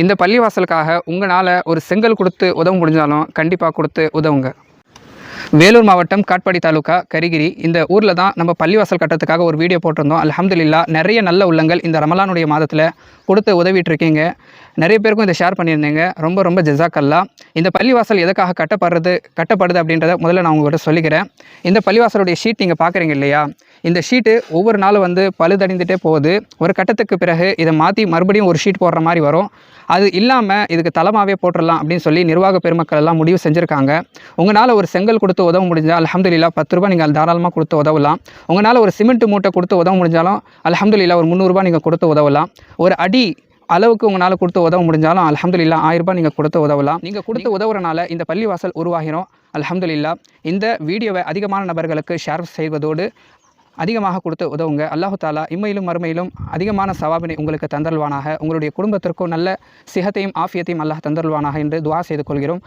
இந்த பள்ளிவாசலுக்காக உங்களால் ஒரு செங்கல் கொடுத்து உதவ முடிஞ்சாலும் கண்டிப்பாக கொடுத்து உதவுங்க. வேலூர் மாவட்டம் காட்பாடி தாலுகா கரிகிரி இந்த ஊரில் தான் நம்ம பள்ளிவாசல் கட்டத்துக்காக ஒரு வீடியோ போட்டிருந்தோம். அல்ஹம்துலில்லாஹ் நிறைய நல்ல உள்ளங்கள் இந்த ரமலானுடைய மாதத்தில் கொடுத்து உதவிட்டு இருக்கீங்க. நிறைய பேருக்கும் இதை ஷேர் பண்ணியிருந்தீங்க. ரொம்ப ரொம்ப ஜஸாக்கல்லா. இந்த பள்ளிவாசல் எதுக்காக கட்டப்படுது அப்படின்றத முதல்ல நான் உங்கள்கிட்ட சொல்லிக்கிறேன். இந்த பள்ளிவாசலுடைய ஷீட் நீங்கள் பார்க்குறீங்க இல்லையா, இந்த ஷீட்டு ஒவ்வொரு நாளும் பழுதடைந்துகிட்டே போகுது. ஒரு கட்டத்துக்கு பிறகு இதை மாற்றி மறுபடியும் ஒரு ஷீட் போடுற மாதிரி வரும். அது இல்லாமல் இதுக்கு தளமாகவே போட்டுடலாம் அப்படின்னு சொல்லி நிர்வாக பெருமக்கள் எல்லாம் முடிவு செஞ்சுருக்காங்க. உங்களால் ஒரு செங்கல் கொடுத்து உதவ முடிஞ்சால் அல்ஹம்துலில்லாஹ் 10 ரூபா நீங்கள் தாராளமாக கொடுத்து உதவலாம். உங்களால் ஒரு சிமெண்ட் மூட்டை கொடுத்து உதவ முடிஞ்சாலும் அல்ஹம்துலில்லாஹ் ஒரு 300 ரூபா நீங்கள் கொடுத்து உதவலாம். ஒரு அடி அளவுக்கு உங்களால் கொடுத்து உதவ முடிஞ்சாலும் அல்ஹம்துலில்லாஹ் 1000 ரூபாய் நீங்கள் கொடுத்து உதவலாம். நீங்கள் கொடுத்து உதவுறனால இந்த பள்ளிவாசல் உருவாகிறோம். அல்ஹம்துலில்லாஹ். இந்த வீடியோவை அதிகமான நபர்களுக்கு ஷேர் செய்வதோடு அதிகமாக கொடுத்து உதவுங்க. அல்லாஹு தாலா இம்மையிலும் மறுமையிலும் அதிகமான சவாபினை உங்களுக்கு தந்தருள்வானாக. உங்களுடைய குடும்பத்திற்கும் நல்ல சிஹத்தையும் ஆஃபியத்தையும் அல்லாஹ் தந்தருள்வானாக என்று துஆ செய்து கொள்கிறோம்.